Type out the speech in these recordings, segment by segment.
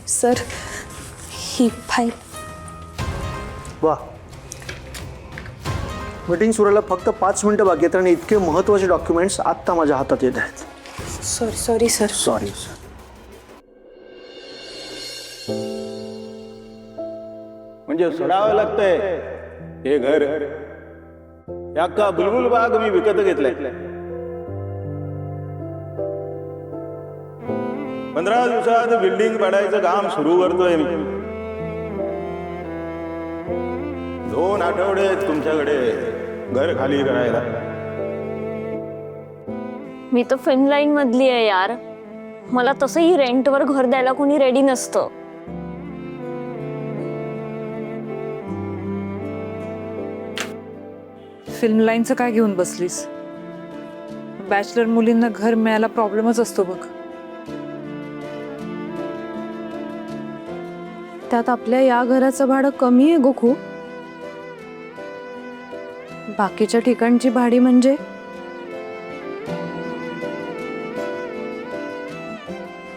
Sir ही file. वा, meeting सुरायला फक्त 5 मिनिटं बाकी आहेत आणि इतके महत्त्वाचे डॉक्युमेंट्स आत्ता माझ्या हातात येत आहेत. Sorry sir. Sorry sir. म्हणजे सोडावं लागतंय हे घर. या का बुलबुल बाग मी विकत घेतलाय. 15 दिवसात बिल्डिंग पाडायचं काम सुरू करतोय मी. 2 आठवडे तुमच्याकडे घर खाली करायला. मी तर फिनलाईन मधली आहे यार. मला तसंही रेंटवर घर द्यायला कोणी रेडी नसतं. फिल्म लाईनचं काय घेऊन बसलीस? बॅचलर मुलींना घर मिळायला प्रॉब्लेमच असतो बघ. त्यात आपल्या या घराचं भाडं कमी आहे गो खूप. बाकीच्या ठिकाणची भाडी म्हणजे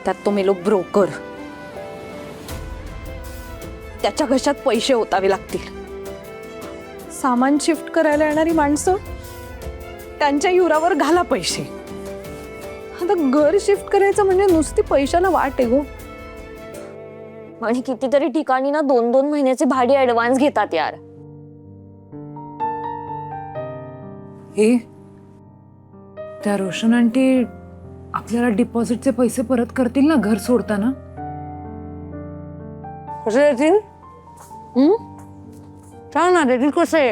त्यात तो मेलो ब्रोकर. त्याच्या घशात पैसे ओतावे लागतील. सामान शिफ्ट करायला येणारी माणसं त्यांच्या युरावर घाला पैसे. आता घर शिफ्ट करायचं म्हणजे नुसती पैशाला वाट आहे गो. आणि कितीतरी ठिकाणी ना 2-2 महिन्याचे भाडे ऍडव्हान्स घेतात यार. हे त्या रोशन आंटी आपल्याला डिपॉझिटचे पैसे परत करतील ना घर सोडताना? कसे येतील? छान ना, देतील कसे?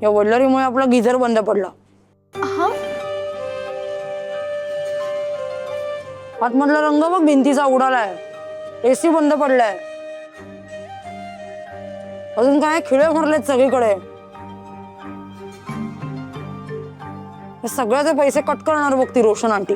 या वडलारीमुळे आपला गिझर बंद पडला. आतमधला रंग बघ भिंतीचा उडालाय. एसी बंद पडलाय. अजून काय खिळे भरलेत सगळीकडे. हे सगळ्याचे पैसे कट करणार बघ ती रोशन आंटी.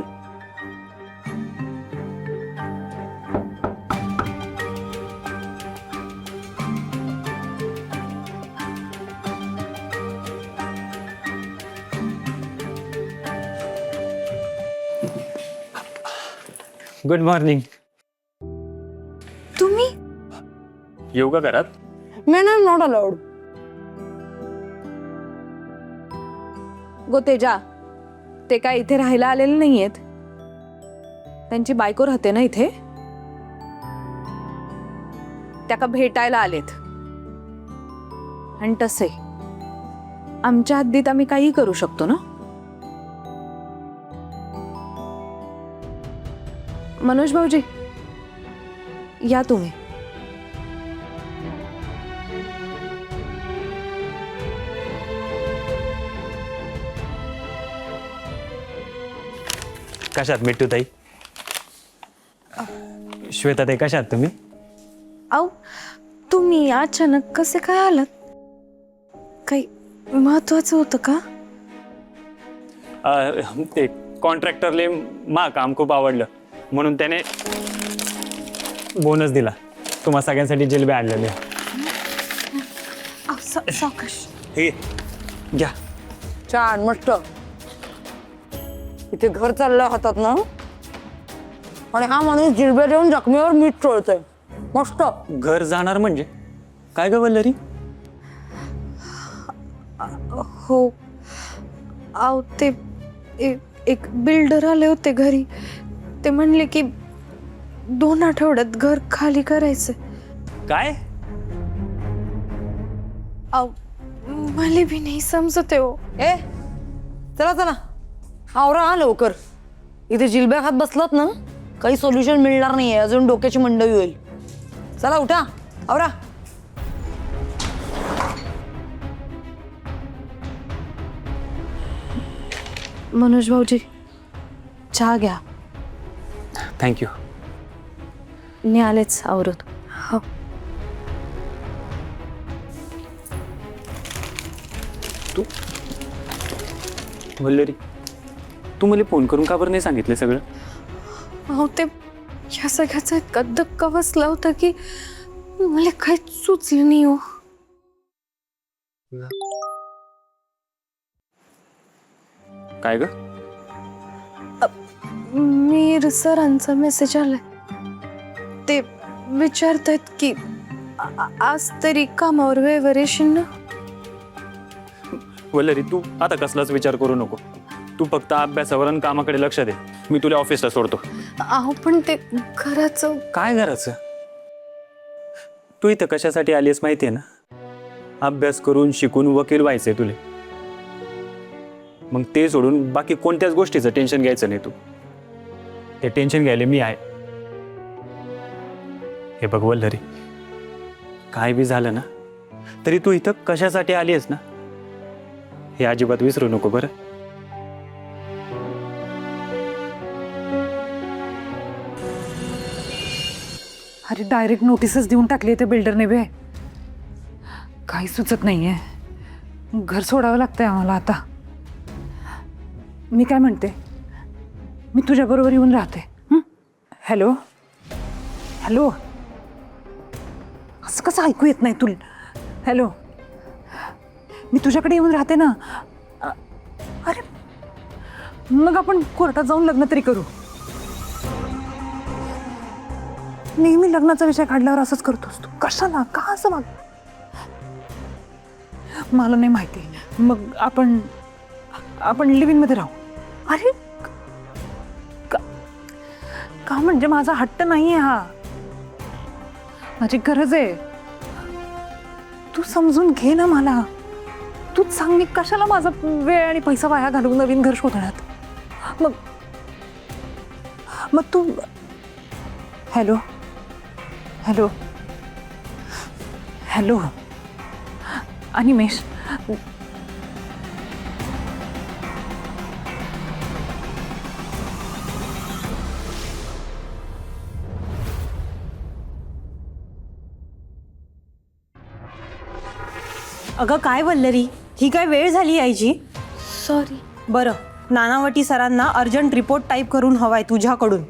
Good morning. तुम्ही? येऊ का घरात? Men I not allowed. Go Teja, ते काय इथे राहायला आलेले नाहीयेत. त्यांची बायको राहते ना इथे. त्या का भेटायला आलेत. आणि तसे आमच्या हद्दीत आम्ही काही करू शकतो ना. मनोज भाऊजी या तुम्ही. कशात मिट्टू ताई? श्वेता ताई कशात तुम्ही? अहो तुम्ही अचानक कसे काय आलात? काही महत्वाचं होतं का? ते कॉन्ट्रॅक्टरले काम खूप आवडलं म्हणून त्याने बोनस दिला. तुम्हा सगळ्यांसाठी जिलेबी आणलेले. सावकाश. हे घ्या. छान मस्त. इथे घर चाललं हातात ना. आणि हा माणूस जिलब्या देऊन जखमीवर मीठ चोळतोय. मस्त. घर जाणार म्हणजे काय ग वल्लरी? हो अहो ते एक बिल्डर आले होते घरी. ते म्हणले की 2 आठवड्यात घर खाली करायचं. काय? अहो मला भी नाही समजत हो. ए चला चला आवरा हा लवकर. इथे जिलब्या खात बसलात ना काही सोल्युशन मिळणार नाहीये. अजून डोक्याची मंडई होईल. चला उठा आवरा. मनोज भाऊजी चहा घ्या. थँक्यू. मी आलेच आवरून. हो. वल्लरी तू मला फोन करून का बरं नाही सांगितलं सगळं? अहो ते ह्या सगळ्याचा इतका धक्का बसला होता की मला काहीच सुचलं नाही हो. काय ग? मीर सरांचा मेसेज आलाय. ते विचारतायत की आज तरी कामावर वेळेवर येशील ना. वल्लरी तू आता कसलाच विचार करू नको. तू फक्त अभ्यासावर आणि कामाकडे लक्ष दे. मी तुला ऑफिसला सोडतो. अहो पण ते घराचं काय करायचं? तू इथं कशासाठी आलीस माहिती आहे ना? अभ्यास करून शिकून वकील व्हायचंय तुले. मग ते सोडून बाकी कोणत्याच गोष्टीचं टेन्शन घ्यायचं नाही. तू ते टेन्शन घ्यायला मी आहे. हे बघ वल्लरी, काय बी झालं ना तरी तू इथं कशासाठी आली आहेस ना हे अजिबात विसरू नको बरं. अरे डायरेक्ट नोटीसच देऊन टाकली त्या बिल्डरने बे. काही सुचत नाहीये. घर सोडावं लागतंय आम्हाला आता. मी काय म्हणते, मी तुझ्याबरोबर येऊन राहते. हॅलो हॅलो, असं कसं ऐकू येत नाही तुला? हॅलो, मी तुझ्याकडे येऊन राहते ना. अरे मग आपण कोर्टात जाऊन लग्न तरी करू. नेहमी लग्नाचा विषय काढल्यावर असंच करतोस तू. कशाला, का असं वाग? मला नाही माहिती. मग आपण लिव्हिंग मध्ये राहू. अरे का म्हणजे माझा हट्ट नाहीये हा, माझी गरज आहे. तू समजून घे ना मला. तूच सांग, मी कशाला माझा वेळ आणि पैसा वाया घालू नवीन घर शोधण्यात. मग तू हॅलो हॅलो हॅलो अनिमेश, अगं काय वल्लरी, ही काय वेळ झाली यायची? सॉरी. बरं, नानावटी सरांना अर्जंट रिपोर्ट टाईप करून हवाय तुझ्याकडून.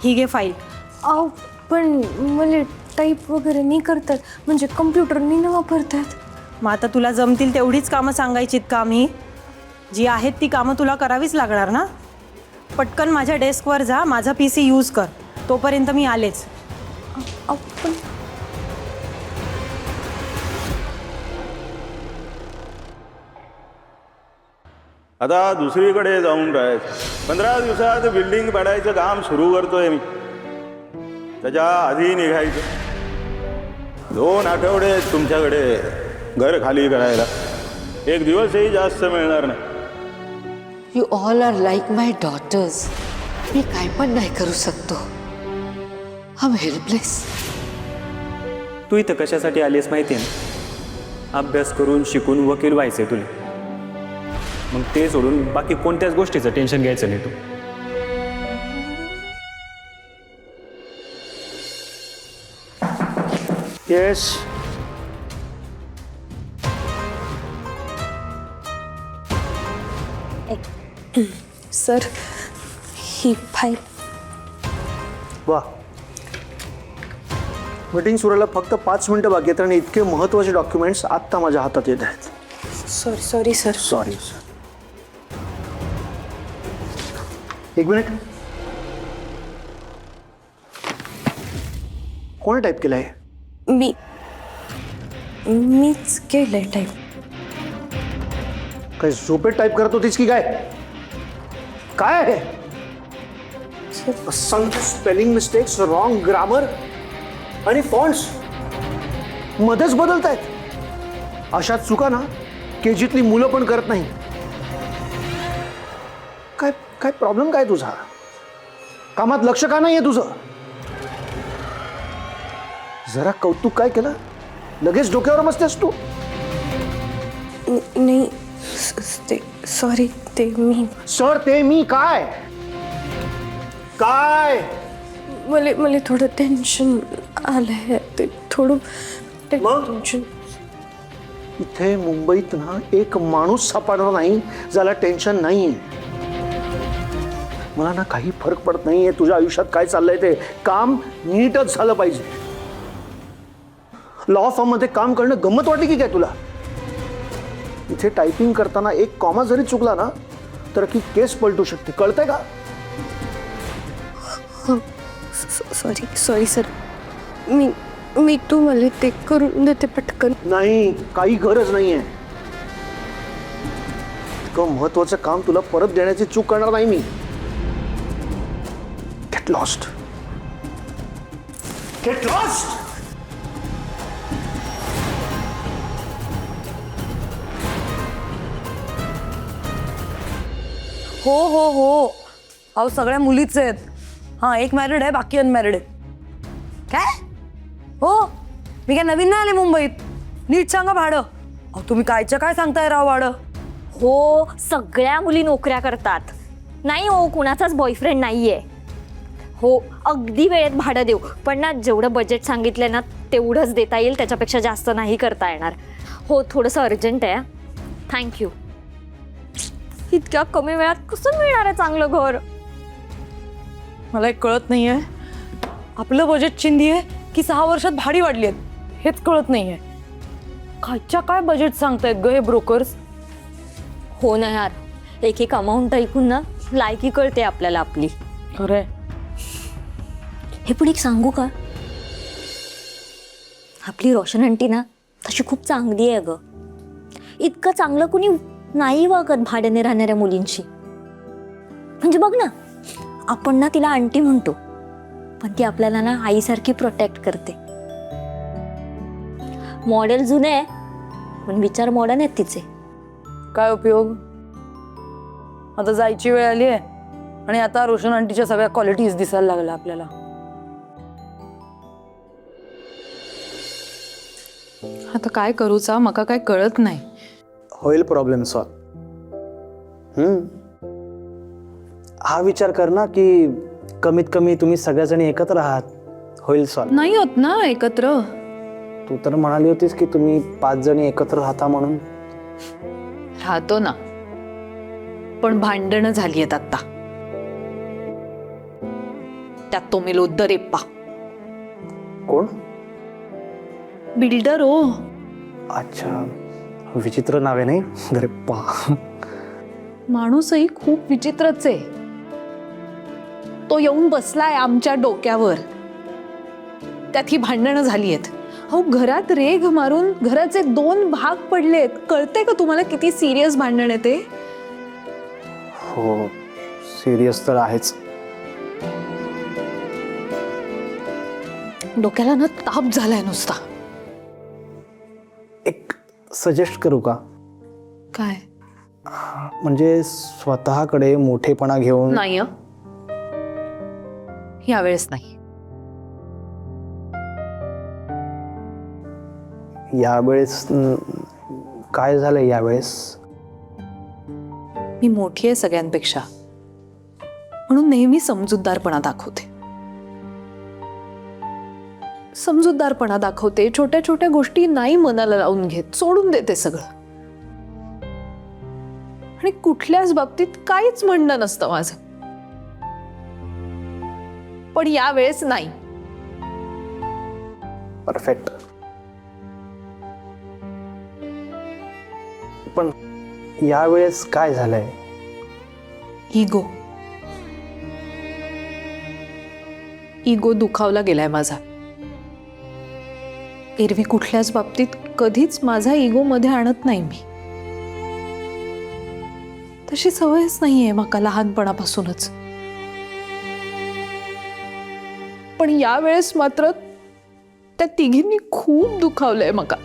ही घे फाईल. अहो पण मला टाईप वगैरे नाही करतात, म्हणजे कम्प्युटर नाही ना वापरतात. मग आता तुला जमतील तेवढीच कामं सांगायचीत का मी? जी आहेत ती कामं तुला करावीच लागणार ना. पटकन माझ्या डेस्कवर जा, माझा PC यूज कर. तोपर्यंत मी आलेच. अहो पण आता दुसरीकडे जाऊन राहायचं. 15 दिवसात बिल्डिंग पाडायचं काम सुरू करतोय मी. त्याच्या आधी निघायचं. 2 आठवडे तुमच्याकडे घर खाली करायला. 1 दिवसही जास्त मिळणार नाही. You all are like my daughters. मी काय पण नाही करू शकतो. I am helpless. तू इथं कशासाठी आलीस माहिती आहे ना? अभ्यास करून शिकून वकील व्हायचंय तुला. मग ते सोडून बाकी कोणत्याच गोष्टीचं टेन्शन घ्यायचं नाही. तू येस. सर, ही फाईल. वा, मीटिंग सुरू व्हायला फक्त 5 मिनिटं बाकी आहेत आणि इतके महत्त्वाचे डॉक्युमेंट्स आत्ता माझ्या हातात येत आहेत. Sorry sir. Sorry sir. 1 minute. कोणी टाईप केलं आहे? मीच केलंय टाईप. काय झोपेत टाईप करत होतीस की काय? काय आहे? असंख्य स्पेलिंग मिस्टेक्स, रॉंग ग्रामर आणि फॉन्ट्स मध्येच बदलत आहेत. अशा चुका ना केजीतली मुलं पण करत नाही. काय काय प्रॉब्लेम काय तुझा? कामात लक्ष का नाहीये तुझं? जरा कौतुक काय केलं, लगेच डोक्यावर बसतेस तू. नाही ते सॉरी, ते मी. सर, ते मी काय काय मला थोडं टेन्शन आलंय. ते थोडं टेन्शन. इथे मुंबईत ना एक माणूस सापडणार नाही ज्याला टेन्शन नाही. मला ना काही फरक पडत नाहीये तुझ्या आयुष्यात काय चाललंय ते. काम नीटच झालं पाहिजे. लॉ फॉर्म मध्ये काम करणं गंमत वाटली की काय तुला? इथे टायपिंग करताना एक कॉमा जरी चुकला ना तर की केस पलटू शकते, कळतंय का? Sorry sir. मी तुम्हाला ते करून देते पटकन. नाही, काही गरज नाहीये. इतकं महत्वाचं काम तुला परत देण्याची चूक करणार नाही मी. Get lost. Get lost. हो हो हो, अहो सगळ्या मुलीच आहेत. हां, एक मॅरिड आहे, बाकी अनमॅरिड आहे. काय हो, मी काय नवीन नाही आले मुंबईत. नीट सांगा भाडं. अहो तुम्ही कायच्या काय सांगताय राव भाडं. हो, सगळ्या मुली नोकऱ्या करतात. नाही हो, कुणाचाच बॉयफ्रेंड नाहीये. हो, अगदी वेळेत भाडं देऊ, पण ना जेवढं बजेट सांगितलंय ना तेवढंच देता येईल, त्याच्यापेक्षा जास्त नाही करता येणार. हो, थोडंसं अर्जंट आहे. थँक्यू. इतक्या कमी वेळात कसं मिळणार आहे चांगलं घर? मला एक कळत नाहीये, आपलं बजेट चिंदी आहे की 6 वर्षात भाडी वाढली आहेत, हेच कळत नाहीये. कायच्या काय बजेट सांगतायत ग हे ब्रोकर्स. हो ना यार, एक एक अमाऊंट ऐकून ना लायकी कळते आपल्याला आपली. खरंय. हे पण एक सांगू का, आपली रोशन आंटी ना तशी खूप चांगली आहे ग. इतकं चांगलं कुणी नाही वागत भाड्याने राहणाऱ्या मुलींशी. म्हणजे बघ ना, आपण ना तिला आंटी म्हणतो, पण ती आपल्याला ना आईसारखी प्रोटेक्ट करते. मॉडेल जुने आहे पण विचार मॉडर्न आहेत तिचे. काय उपयोग, आता जायची वेळ आली आहे आणि आता रोशन आंटीच्या सगळ्या क्वालिटीज दिसायला लागल्या आपल्याला. आता काय करूचा मका काय कळत नाही. होईल प्रॉब्लेम सॉल्व. हा विचार कर ना की कमीत कमी तुम्ही सगळ्याजणी एकत्र आहात, होईल सॉल्व. नाही होत ना एकत्र. तू तर म्हणाली होतीस की तुम्ही 5 जणी एकत्र राहता म्हणून. राहतो ना, पण भांडणं झाली आहेत आता. त्यात तो मेलो दरेप्पा. कोण? बिल्डर हो. अच्छा, विचित्र नाव आहे नाही. अरे पा, माणूसही खूप विचित्रच आहे. तो येऊन बसलाय आमच्या डोक्यावर, त्यात ही भांडणं झाली आहेत. अहो, घरात रेघ मारून घराचे 2 भाग पडलेत. कळते का तुम्हाला किती सिरियस भांडण आहे ते? हो, सिरियस तर आहेच. डोक्याला ना ताप झालाय नुसता. एक सजेस्ट करू का? काय? म्हणजे स्वतःकडे मोठेपणा घेऊन. नाही यावेळेस नाही. यावेळेस काय झालंय यावेळेस? मी मोठी आहे सगळ्यांपेक्षा, म्हणून नेहमी समजूतदारपणा दाखवते. समजूतदारपणा दाखवते, छोट्या छोट्या गोष्टी नाही मनाला लावून घेत, सोडून देते सगळं. आणि कुठल्याच बाबतीत काहीच म्हणणं नसतं माझं. पण यावेळेस नाही. परफेक्ट. पण यावेळेस काय झालंय? इगो. इगो दुखावला गेलाय माझा. एरवी कुठल्याच बाबतीत कधीच माझा इगो मध्ये आणत नाही मी. तशी सवयच नाहीये मका लहानपणापासूनच. पण यावेळेस मात्र त्या तिघींनी खूप दुखावलंय मका.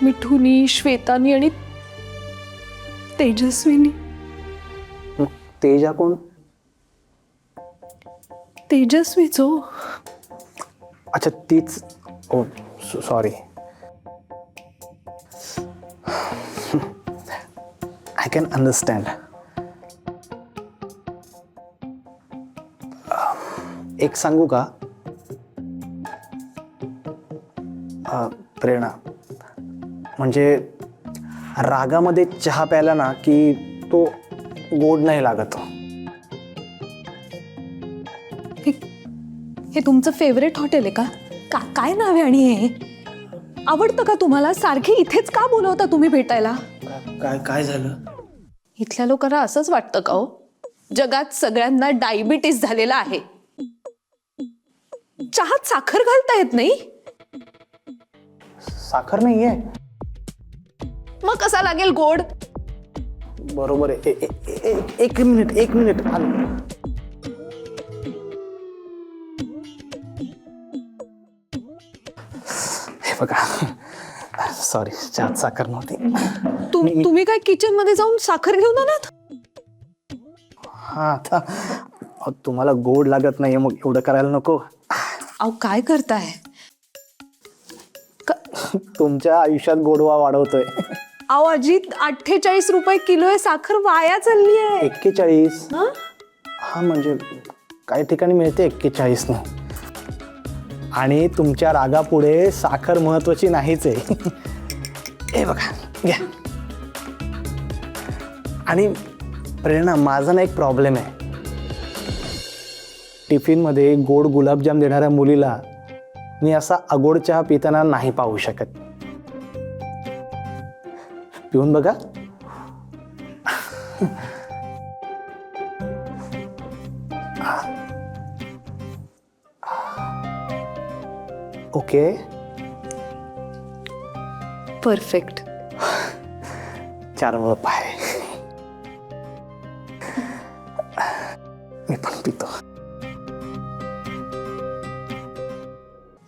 मिठूनी, श्वेतानी आणि तेजस्वीनी. तेजा कोण? तेजस्वीचो. अच्छा, तीच. ओ सॉरी. I can understand. एक सांगू का? प्रेरणा, म्हणजे रागामध्ये चहा प्यायला ना की तो गोड नाही लागत. हे तुमचं फेवरेट हॉटेल आहे का? काय नाव आहे? आणि हे आवडतं का तुम्हाला? सारखे इथेच का बोलवता तुम्ही भेटायला? काय काय झालं? इथल्या लोकांना असंच वाटतं का हो? जगात सगळ्यांना डायबिटीस झालेला आहे. चहात साखर घालता येत नाही. साखर नाहीये. मग कसा लागेल गोड? बरोबर आहे. एक मिनिट आलो. हे बघा, सॉरी, चहात साखर नव्हती. तुम्ही काय किचन मध्ये जाऊन साखर घेऊन आलात? हा, आता अहो, तुम्हाला गोड लागत नाहीये, मग एवढं करायला नको. अहो काय करताय? तुमच्या आयुष्यात गोडवा वाढवतोय. अहो अजित, 48 रुपये किलो आहे साखर, वाया चालली आहे. 41? हा, म्हणजे काही ठिकाणी मिळते 41 न. आणि तुमच्या रागापुढे साखर महत्वाची नाहीच आहे. हे बघा, घ्या. आणि प्रेरणा, माझा ना एक प्रॉब्लेम आहे. टिफिनमध्ये गोड गुलाबजाम देणाऱ्या मुलीला मी असा अगोड चहा पिताना नाही पाहू शकत. पिऊन बघा. Okay, perfect. 4 पाय. मी पण पितो.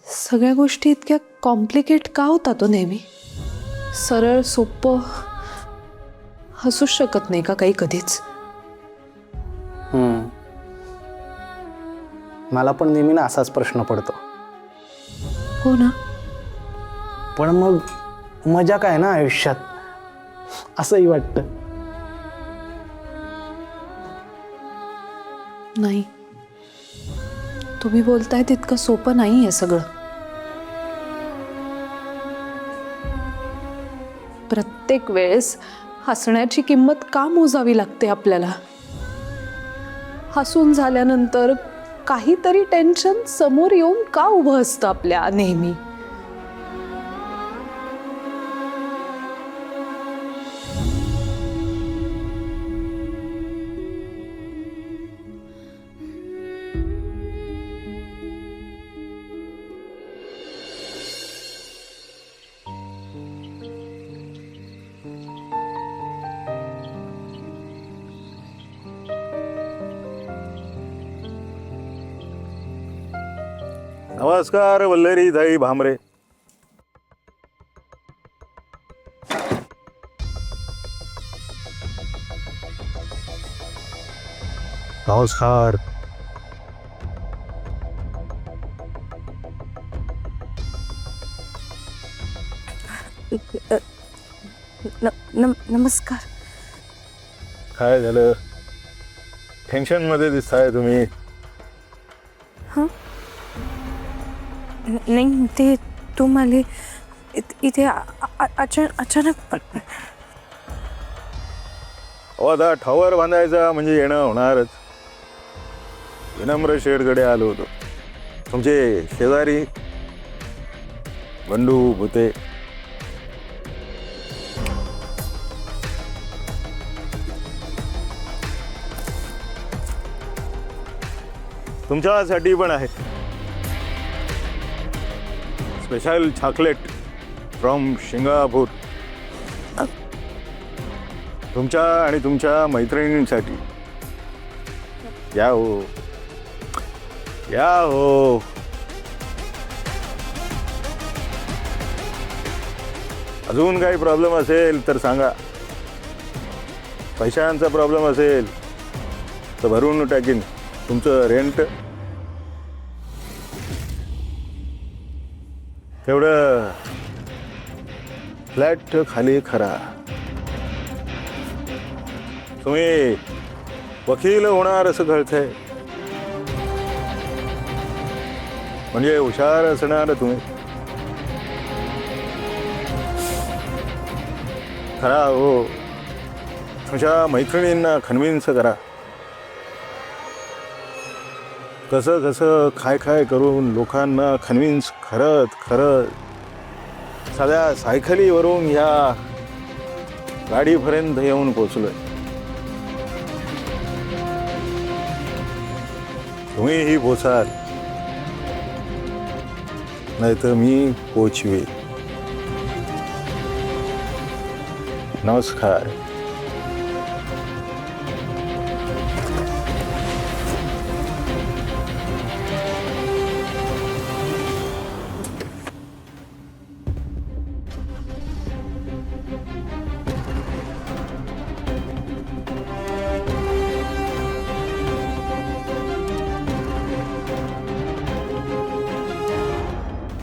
सगळ्या गोष्टी इतक्या कॉम्प्लिकेट का होतात तो नेहमी? सरळ सोपं हसूच शकत नाही का काही कधीच? मला पण नेहमी ना असाच प्रश्न पडतो. हो ना. पण मग मजा काय ना आयुष्यात, असंही वाटतं. नाही, तुम्ही बोलताय तितकं सोपं नाही आहे सगळं. प्रत्येक वेळेस हसण्याची किंमत का मोजावी लागते आपल्याला? हसून झाल्यानंतर काहीतरी टेन्शन समोर येऊन का उभं असतं आपल्या नेहमी? नमस्कार वल्लरी ताई भामरे. नमस्कार. नमस्कार. काय झालं? टेन्शन मध्ये दिसताय तुम्ही. नाही, ते तुम्हाला इथे अचानक आता ठॉवर बांधायचा म्हणजे येणं होणारच. विनम्र शेठकडे आलो होतो. तुमचे शेजारी बंडू भुते. तुमच्यासाठी पण आहे स्पेशल चॉकलेट फ्रॉम सिंगापूर. तुमच्या आणि तुमच्या मैत्रिणींसाठी. या हो, या हो. अजून काही प्रॉब्लेम असेल तर सांगा. पैशांचा प्रॉब्लेम असेल तर भरून टाकीन तुमचं रेंट. तेवढं फ्लॅट खाली खरा. तुम्ही वकील होणार असं कळतंय. म्हणजे हुशार असणार तुम्ही. खरा हो, तुमच्या मैत्रिणींना कन्व्हिन्स करा. कसं कसं काय काय करून लोकांना कन्व्हिन्स खरं साध्या सायकलीवरून ह्या गाडीपर्यंत येऊन पोचलोय. तुम्हीही पोचाल, नाहीतर मी पोचवी. नमस्कार.